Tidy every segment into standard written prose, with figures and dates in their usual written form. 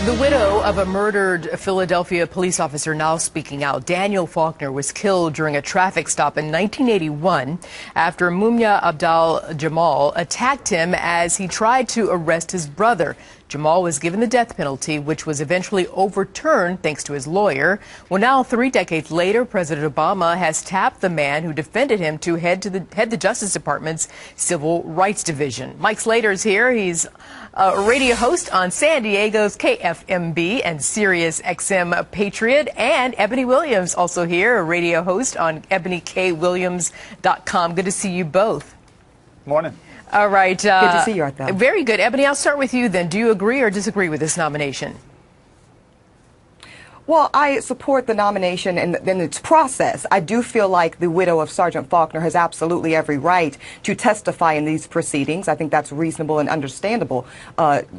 The widow of a murdered Philadelphia police officer now speaking out. Daniel Faulkner was killed during a traffic stop in 1981 after Mumia Abdal-Jamal attacked him as he tried to arrest his brother. Jamal was given the death penalty, which was eventually overturned thanks to his lawyer. Well, now 3 decades later, President Obama has tapped the man who defended him to head the Justice Department's Civil Rights Division. Mike Slater's here. He's a radio host on San Diego's KFMB and Sirius XM Patriot. And Ebony Williams also here, a radio host on EbonyKWilliams.com. Good to see you both. Morning. All right. Good to see you, Arthur. Very good. Ebony, I'll start with you then. Do you agree or disagree with this nomination? Well, I support the nomination and its process. I do feel like the widow of Sergeant Faulkner has absolutely every right to testify in these proceedings. I think that's reasonable and understandable,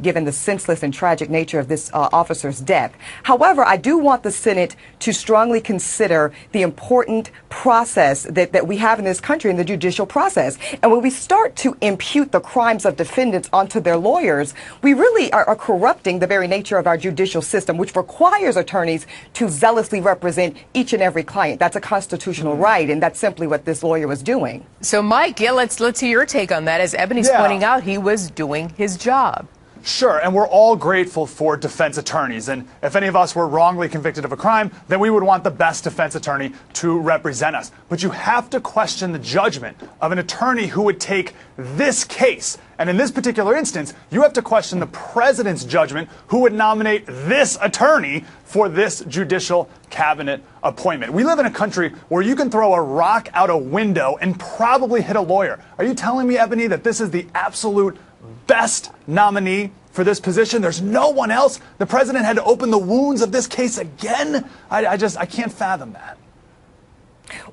given the senseless and tragic nature of this officer's death. However, I do want the Senate to strongly consider the important process that we have in this country in the judicial process. And when we start to impute the crimes of defendants onto their lawyers, we really are corrupting the very nature of our judicial system, which requires attorneys to zealously represent each and every client. That's a constitutional right, and that's simply what this lawyer was doing. So, Mike, let's hear your take on that. As Ebony's pointing out, he was doing his job. Sure, and we're all grateful for defense attorneys, and if any of us were wrongly convicted of a crime, then we would want the best defense attorney to represent us. But you have to question the judgment of an attorney who would take this case, and in this particular instance, you have to question the president's judgment who would nominate this attorney for this judicial cabinet appointment. We live in a country where you can throw a rock out a window and probably hit a lawyer. Are you telling me, Ebony, that this is the absolute best nominee for this position? There's no one else? The president had to open the wounds of this case again? I can't fathom that.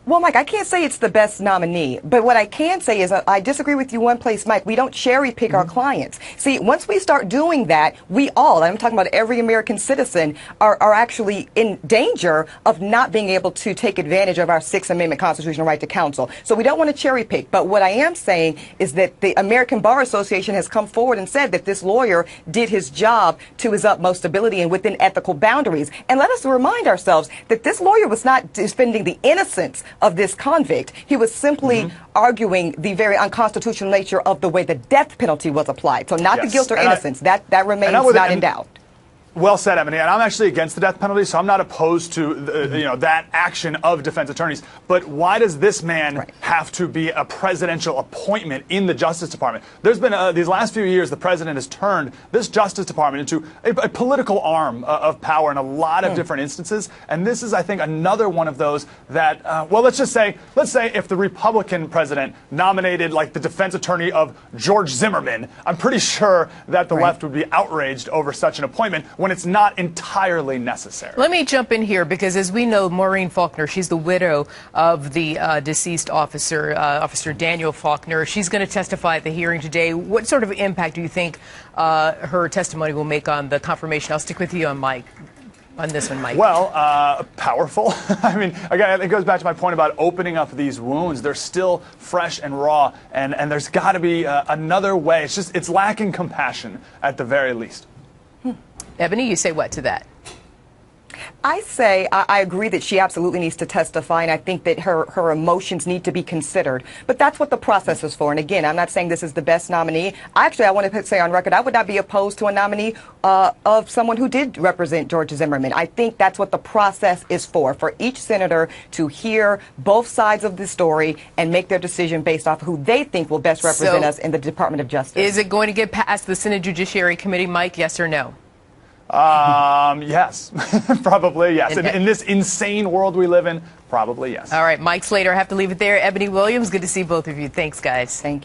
Well, Mike, I can't say it's the best nominee, but what I can say is I disagree with you one place, Mike. We don't cherry pick our clients. See, once we start doing that, we all, I'm talking about every American citizen, are actually in danger of not being able to take advantage of our Sixth Amendment constitutional right to counsel. So we don't want to cherry pick. But what I am saying is that the American Bar Association has come forward and said that this lawyer did his job to his utmost ability and within ethical boundaries. And let us remind ourselves that this lawyer was not defending the innocence of this convict. He was simply arguing the very unconstitutional nature of the way the death penalty was applied. So not the guilt or innocence. That remains not in doubt. Well said, Ebony. And I'm actually against the death penalty, so I'm not opposed to that action of defense attorneys. But why does this man have to be a presidential appointment in the Justice Department? There's been these last few years, the president has turned this Justice Department into a political arm of power in a lot of different instances. And this is, I think, another one of those that, well, let's say if the Republican president nominated like the defense attorney of George Zimmerman, I'm pretty sure that the left would be outraged over such an appointment when it's not entirely necessary. Let me jump in here because, as we know, Maureen Faulkner, she's the widow of the deceased officer, Officer Daniel Faulkner. She's going to testify at the hearing today. What sort of impact do you think her testimony will make on the confirmation? I'll stick with you on this one, Mike. Well, powerful. I mean, again, it goes back to my point about opening up these wounds. They're still fresh and raw, and there's got to be another way. It's lacking compassion at the very least. Ebony, you say what to that? I say I agree that she absolutely needs to testify, and I think that her emotions need to be considered. But that's what the process is for. And again, I'm not saying this is the best nominee. Actually, I want to say on record, I would not be opposed to a nominee of someone who did represent George Zimmerman. I think that's what the process is for each senator to hear both sides of the story and make their decision based off who they think will best represent us in the Department of Justice. Is it going to get past the Senate Judiciary Committee, Mike, yes or no? Yes, probably yes. In this insane world we live in, probably yes. All right, Mike Slater, I have to leave it there. Ebony Williams, good to see both of you. Thanks, guys. Thank you.